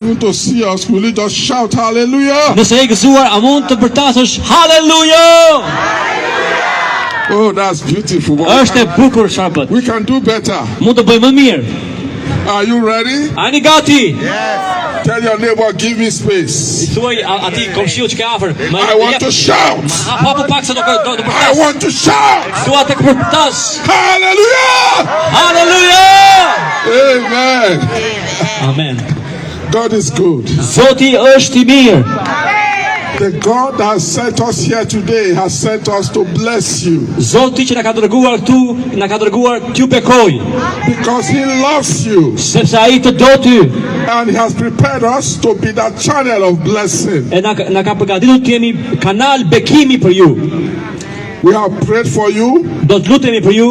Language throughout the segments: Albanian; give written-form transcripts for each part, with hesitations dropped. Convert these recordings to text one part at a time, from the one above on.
To see us, will you just shout hallelujah? Nëse e gëzuar, a mund të përtasësh haleluja? Oh, that's beautiful. Është e bukur çfarë bët. We can do better. Mund të bëjmë më mirë. Are you ready? A jeni gati? Tell your neighbor, give me space. Thuaj atij komshiu që ka afër. I want to shout. Hapo pak se do të I përtas. want to shout. Dua të përtas. Hallelujah! Haleluja! Amen. Amen. God is good. Zoti është I mirë. The God that has sent us here today has sent us to bless you. Zoti që na ka dërguar këtu, na ka dërguar t'ju bekoj. Because He loves you. Sepse ai të do ty. And He has prepared us to be that channel of blessing. E na ka përgatitur të jemi kanal bekimi për ju. We have prayed for you. Do të lutemi për ju.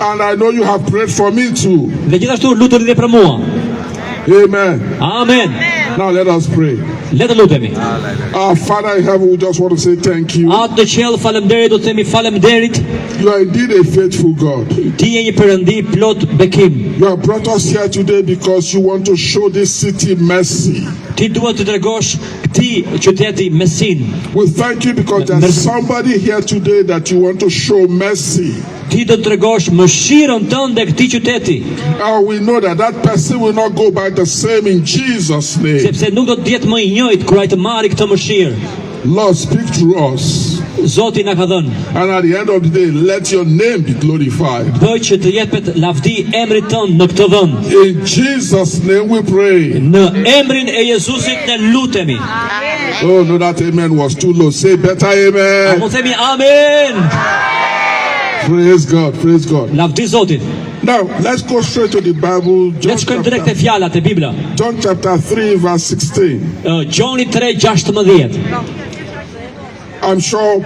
And I know you have prayed for me too. Dhe gjithashtu lutuni edhe për mua. Amen. Amen. Now let us pray. Le të lutemi. Our Father in heaven, we just want to say thank you. Atë në qiell faleminderit, do të themi faleminderit. You are indeed a faithful God. Ti je një Perëndi plot bekim. You have brought us here today because you want to show this city mercy. Ti duhet të tregosh këtij qyteti mesin. We thank you because there's somebody here today that you want to show mercy. Ti do të tregosh mëshirën tënde këtij qyteti. And we know that that person will not go back the same in Jesus' name. Sepse nuk do të jetë më I njëjtë kur ai të marrë këtë mëshirë. Lord, speak to us. Zoti na ka dhënë. And at the end of the day, let your name be glorified. Bëj që të jepet lavdi emrit tënd në këtë vend. In Jesus' name we pray. Në emrin e Jezusit ne lutemi. Oh, no, that amen was too low. Say better A amen. mund themi amen. Praise God, praise God. Lavdi Zotit. Now, let's go straight to the Bible. Le të shkojmë direkt te fjalat e Bibla. John chapter 3, verse 16. Gjoni 3:16. I'm sure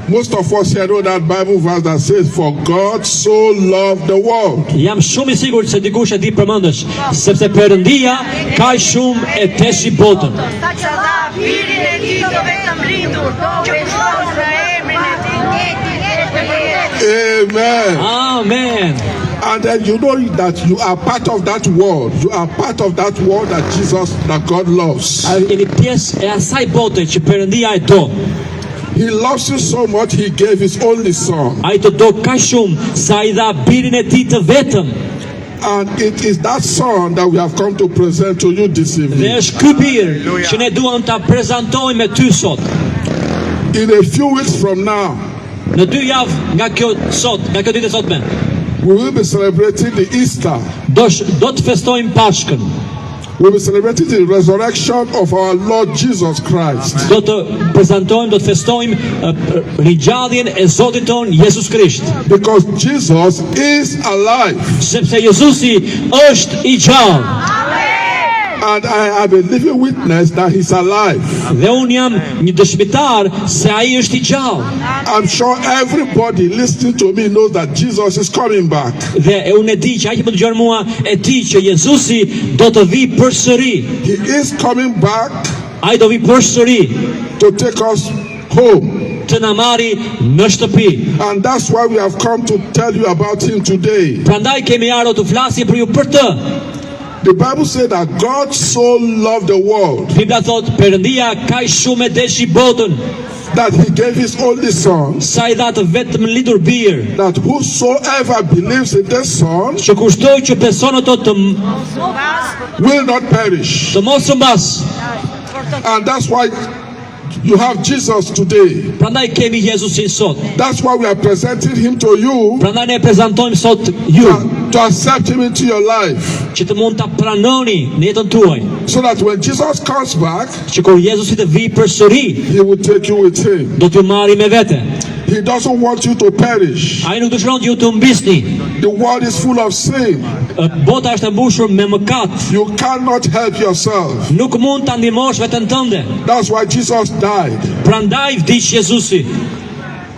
most of us here know that Bible verse that says, For God so loved the world. Jam shumë I sigurt se dikush e di përmendesh, sepse Perëndia kaq shumë e teshi botën. Saqë dha birin e tij të vetëm lindur, që kushton në emrin e tij. Amen. Amen. And then you know that you are part of that world. You are part of that world that that God loves. A jeni pjesë e asaj bote që Perëndia e do. He loves you so much, He gave His only Son. Ai të do kaq shumë sa I dha birin e tij të vetëm. And it is that Son that we have come to present to you this Dhe evening. është ky bir që ne duam ta prezantojmë me ty sot. In a few weeks from now, Në 2 javë nga kjo ditë e sotme, we will be celebrating the Easter. do të festojmë Pashkën. We will be celebrating the resurrection of our Lord Jesus Christ. Do të prezantojmë, do të festojmë ringjalljen e Zotit ton Jezus Krisht. Because Jesus is alive. Sepse Jezusi është I gjallë. And I am a living witness that He's alive. Dhe unë jam një dëshmitar se ai është I gjallë. I'm sure everybody listening to me knows that Jesus is coming back. Dhe unë e di që ai që më dëgjon mua e di që Jezusi do të vi përsëri. He is coming back Ai do vi përsëri to take us home. të na marrë në shtëpi. And that's why we have come to tell you about Him today. Prandaj kemi ardhur të flasim për ju për të. The Bible said that God so loved the world Bibla thot Perëndia kaq shumë e deshi botën that He gave His only Son, sa I dha të vetëm lindur bir, that whosoever believes in the Son që kushtoj që beson ato të will not perish. mos u mbas. And that's why you have Jesus today. Prandaj kemi Jezusin sot. That's why we are presenting Him to you Prandaj ne prezantojmë sot ju to accept Him into your life. që të mund ta pranoni në jetën tuaj, So that when Jesus comes back, që kur Jezusi të vi përsëri, He will take you with Him. do t'ju marrë me vete. He doesn't want you to perish. Ai nuk dëshiron ju të mbisni. The world is full of sin. Bota është e mbushur me mëkat. You cannot help yourself. Nuk mund ta ndihmosh veten tënde. That's why Jesus died. Prandaj vdiq Jezusi.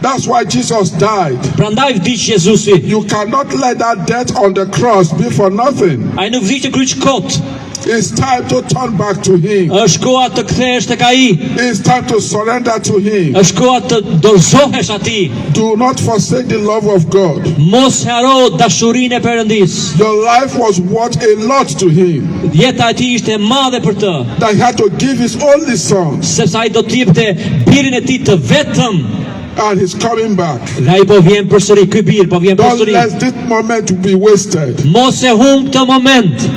That's why Jesus died. Prandaj vdiq Jezusi. You cannot let that death on the cross be for nothing. Ai nuk vdiq kryq kot. It's time to turn back to Him. Është koha të kthehesh tek ai. It's time to surrender to Him. Është koha të dorëzohesh atij. Do not forsake the love of God. Mos haro dashurinë e Perëndis. Your life was worth a lot to Him. Jeta e tij ishte e madhe për të, That He had to give His only Son. sepse ai do të jepte birin e tij të vetëm. And He's coming back. Dhe ai po vjen përsëri, ky bir po vjen Don't përsëri. let this moment be wasted. Mos e humb këtë moment.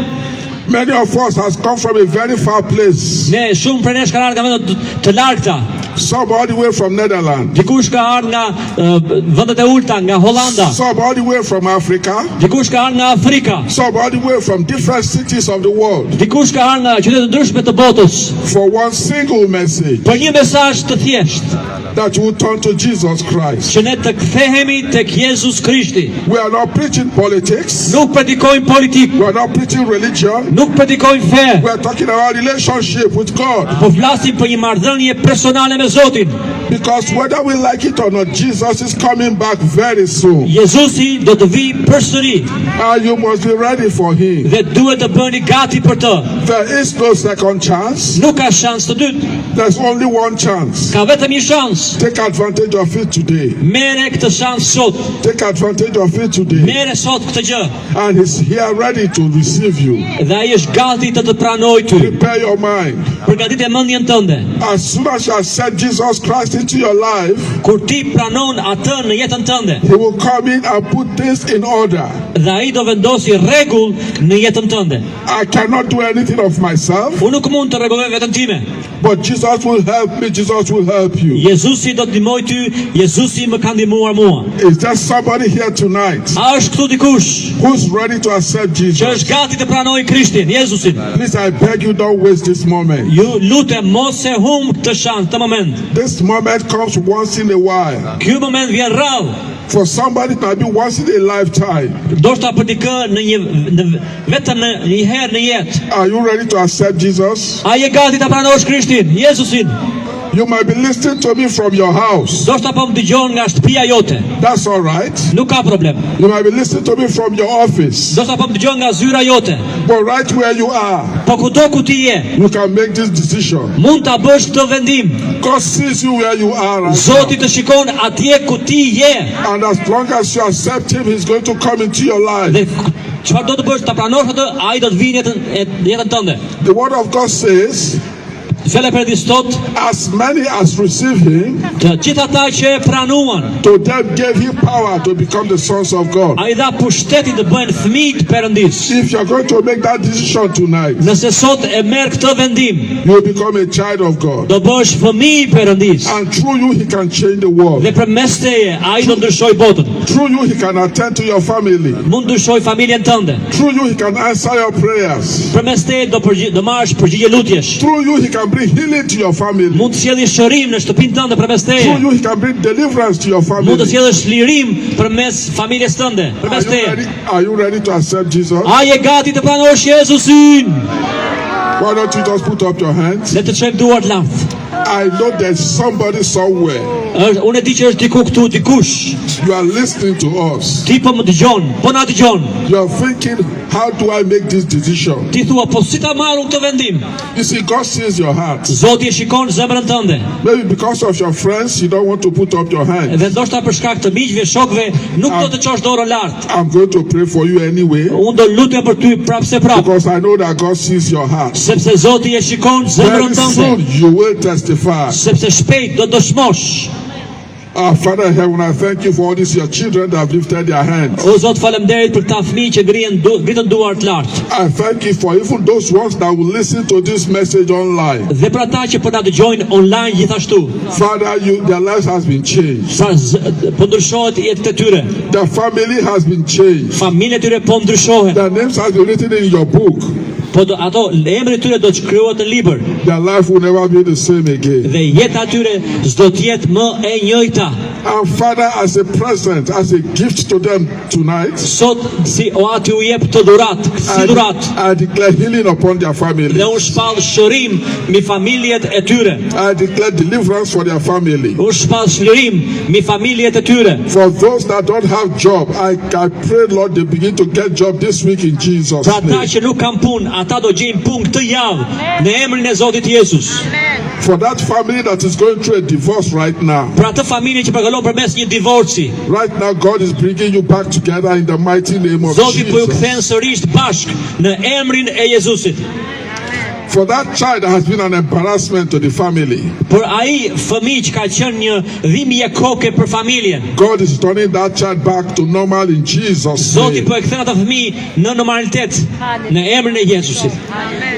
Many of us has come from a very far place. Ne shumë prej nesh kanë ardhur nga vende të largëta. Some all the way from Netherlands. Dikush ka ardhur nga vendet e ulta, nga Hollanda. Some all the way from Africa. Dikush ka ardhur nga Afrika. Some all the way from different cities of the world. Dikush ka ardhur nga qytete të ndryshme të botës. For one single message. Për një mesazh të thjeshtë, That you will turn to Jesus Christ. që ne të kthehemi tek Jezus Krishti. We are not preaching politics. Nuk predikojmë politikë, We are not preaching religion. nuk predikojmë fe, We are talking about relationship with God. po flasim për një marrëdhënie personale me Zotin. Because whether we like it or not, Jesus is coming back very soon. Jezusi do të vijë përsëri And you must be ready for Him. dhe duhet të bëni gati për të. There is no second chance. Nuk ka shans të dytë, There's only one chance. ka vetëm një shans. Take advantage of it today. Mere këtë shans sot, Take advantage of it today. mere sot këtë gjë. And He's here ready to receive you. Dhe ai është gati të të pranojë ty. Prepare your mind. Përgatite mendjen tënde. As soon as you accept Jesus Christ into your life, Kur ti pranon atë në jetën tënde, He will come in and put things in order. dhe ai do vendosi rregull në jetën tënde. I cannot do anything of myself, Unë nuk mund të rregulloj veten time. but Jesus will help me. Jesus will help you. Jezusi do të ndihmoj ty, Jezusi më ka ndihmuar mua. Is there somebody here tonight A është këtu dikush who's ready to accept që Jesus? është gati të pranojë Krishtin, Jezusin? Please, I beg you, don't waste this moment. Ju lutem mos e humb këtë shans, këtë moment. This moment comes once in a while. Ky moment vjen rrallë. For somebody, it might be once in a lifetime. Ndoshta për dikë vetëm në një herë në jetë. Are you ready to accept Jesus? A je gati ta pranosh Krishtin, Jezusin? You might be listening to me from your house. Ndoshta po më dëgjon nga shtëpia jote. That's all right. Nuk ka problem. You might be listening to me from your office. Ndoshta po më dëgjon nga zyra jote. But right where you are, Po kudo ku ti je, you can make this decision. mund ta bësh këtë vendim. God sees you where you are right Zoti now. të shikon atje ku ti je. And as long as you accept Him, He's going to come into your life. Dhe çfarë do të bësh ta pranosh atë, ai do të vinë jetën tënde. The Word of God says, Fjala e Perëndisë thot, as many as receive Him, të gjithë ata që e pranuan, to them gave He power to become the sons of God. ai dha pushtetin të bëhen fëmijë të Perëndisë. If you're going to make that decision tonight, Nëse sot e merr këtë vendim, you will become a child of God. do bësh fëmijë i Perëndisë. And through you, He can change the world. Dhe përmes teje, ai do ndryshoj botën. Through you, He can attend to your family. Mund ndryshoj familjen tënde. Through you, He can answer your prayers. Përmes teje do marrësh përgjigje lutjesh. Through you, He can bring healing to your family. Mund të sjellësh shërim në shtëpinë tënde përmes teje. Through you, He can bring deliverance to your Mund të family. sjellësh lirim përmes familjes tënde, përmes teje. Are you ready to accept Jesus? A je gati të pranosh Jezusin? Why don't you just put up your hands? Le të çojmë duart lart. I know there's somebody somewhere. Unë e di që është diku këtu, dikush. You are listening to us. Ti po më dëgjon, po na dëgjon. You are thinking, how do I make this decision? Ti thua, po si ta marrë këtë vendim? You see, God sees your heart. Zoti e shikon zemrën tënde. Maybe because of your friends, you don't want to put up your hands. Dhe ndoshta për shkak të miqve, shokëve, nuk do të çosh dorën lart. I'm going to pray for you anyway, Unë do lutem për ty prapë se prapë, because I know that God sees your heart. sepse Zoti e shikon Very zemrën soon, tënde. you will testify. Sepse shpejt do dëshmosh. Our Father in heaven, I thank you for all these your children that have lifted their hands. O Zot, faleminderit për këta fëmijë që ngritën duart lart. I thank you for even those ones that will listen to this message online. Dhe për ata që po na dëgjojnë online gjithashtu. Father, their lives has been changed. Po ndryshohet jetët e tyre. Their family has been changed. Familja e tyre po ndryshohet. Their names has been written in your book. Po ato emri i tyre do të shkruhet në libër. Their life will never be the same again. Dhe jeta e tyre s'do të jetë më e njëjta. And Father, as a present, as a gift to them tonight, Sot si o ati u jep të dhurat, si dhurat. I declare healing upon their family. Dhe unë shpall shërim mi familjet e tyre. I declare deliverance for their family. Unë shpall shërim mi familjet e tyre. For those that don't have job, I pray, Lord, they begin to get job this week in Jesus' Pra ata name. që nuk kanë punë, ata do gjejnë punë këtë javë në emrin e Zotit Jezus. For that family that is going through a divorce right now, Për atë familje që përkalon përmes një divorci, right now God is bringing you back together in the mighty name of Zoti po ju Jesus. kthen sërish bashk në emrin e Jezusit. For that child that has been an embarrassment to the family, Për ai fëmijë që ka qenë një dhimbje koke për familjen, God is turning that child back to normal in Jesus' Zoti name. po e kthen atë fëmijë në normalitet në emrin e Jezusit.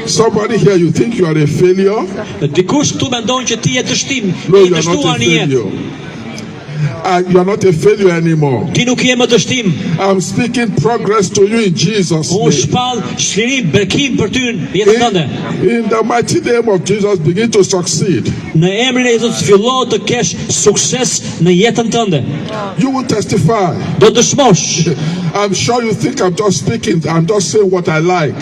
Somebody here, you think you are a failure? Dikush këtu mendon që ti je dështim, No, je you are not dështuar a në jetë. failure. You are not a failure anymore. Ti nuk je më dështim. I'm speaking progress to you in Jesus' Unë name. shpall shlirim, bekim për ty në jetën tënde. In the mighty name of Jesus, begin to succeed. Në emrin e Jezusit fillo të kesh sukses në jetën tënde. You will testify. Do dëshmosh. I'm sure you think I'm just speaking, I'm just saying what I like.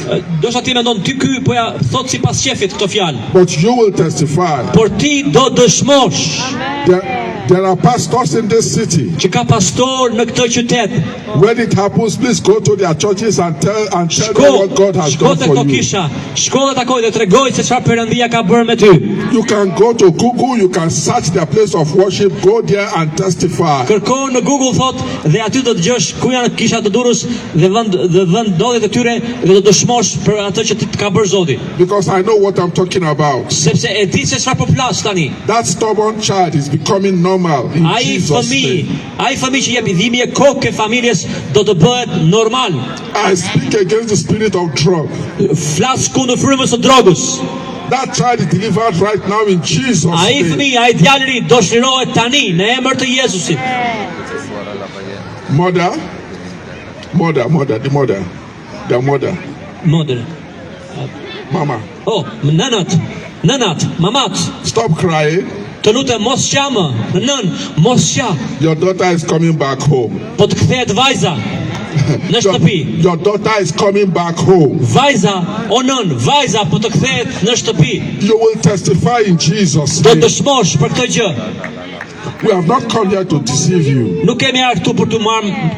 Do sa ti mendon ty ky po ja thot sipas shefit këto fjalë. But you will testify. Por ti do dëshmosh There are pastors in this city. që ka pastor në këtë qytet. When it happens, please go to their churches and tell them what God has Shko done te for këto you. kisha. Shko dhe takoj dhe tregoj se çfarë Perëndia ka bërë me ty. You can go to Google, you can search their place of worship, go there and testify. Kërko në Google thot dhe aty do të dëgjosh ku janë kishat e Durrës dhe vend ndodhet e tyre dhe do dëshmosh për atë që ti të ka bërë Zoti. Because I know what I'm talking about. Sepse e di se çfarë po flas tani. That stubborn child is becoming normal in Ai Jesus' name. fëmijë që jep dhimbje kokë familjes do të bëhet normal. I speak against the spirit of drug. Flas kundër frymës së drogës. That child is delivered right now in Jesus' Ai name. fëmijë, ai djalë i ri do shlirohet tani në emër të Jezusit. Mother, the mother, Modër. mama, Oh, nënat, mamat, stop crying. të lutem mos qamë, nën, mos qa. Your daughter is coming back home. Po të kthehet vajza në shtëpi. Your daughter is coming back home. Vajza, o nën, vajza po të kthehet në shtëpi. You will testify in Jesus' Do name. dëshmosh për këtë gjë. We have not come here to deceive you. Nuk kemi ardhur këtu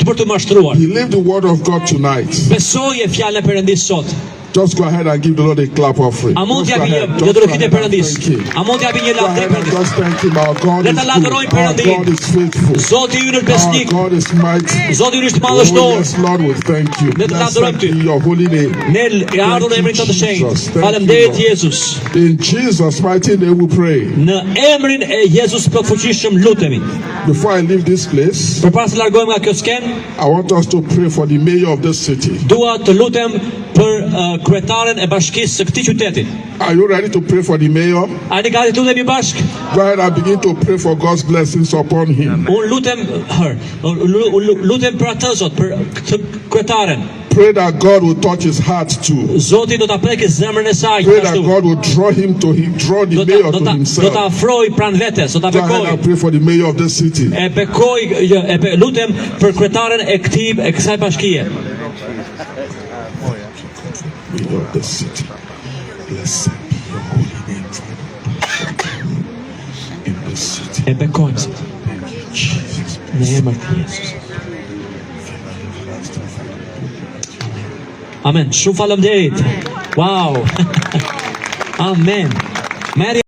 për të mashtruar. Believe the word of God tonight. Besoje fjalën e Perëndisë sot. Just go ahead and give the Lord a clap offering. A mund Just go t'japi ahead. një Just go dorëkitje ahead and Perëndisë. thank Him. A mund t'japi një Go lavdë ahead and Perëndisë. just thank Him. Our God Le is ta good. lavdërojmë Our Perëndin. God is faithful. Zoti ynë është Our besnik. God is mighty. Zoti ynë është Oh, madhështor. yes, Lord, we thank you. Le të Blessed lavdërojmë ty. be your holy name. Ne ardhur në emrin të të Jesus. shenjtë. Thank Faleminderit you, Lord. Jezus. In Jesus' mighty name we pray. Në emrin e Jezus plotfuqishëm lutemi. Before I leave this place, Përpara se largohem nga kjo skenë, I want us to pray for the mayor of this city. dua të lutem për kryetaren e bashkisë së këtij qyteti. Are you ready to pray for the mayor? A ne gati të lutemi bashk? Go ahead and begin to pray for God's blessings upon him. Unë lutem për atë Zot, për këtë kryetaren. Pray that God will touch his heart too. Zoti do ta prekë zemrën e saj Pray that gjithashtu. God will draw the mayor to Do ta himself. afroj pranë vetes, do ta Go ahead bekoj. and pray for the mayor of this city. Lutem për kryetaren e kësaj bashkie. Mayor of this city. Blessed be your holy name, Father. In this city. E bekojmë Zot, Jesus. në emër të Jezusit. Amen. Shumë faleminderit. Wow. Amen. Meri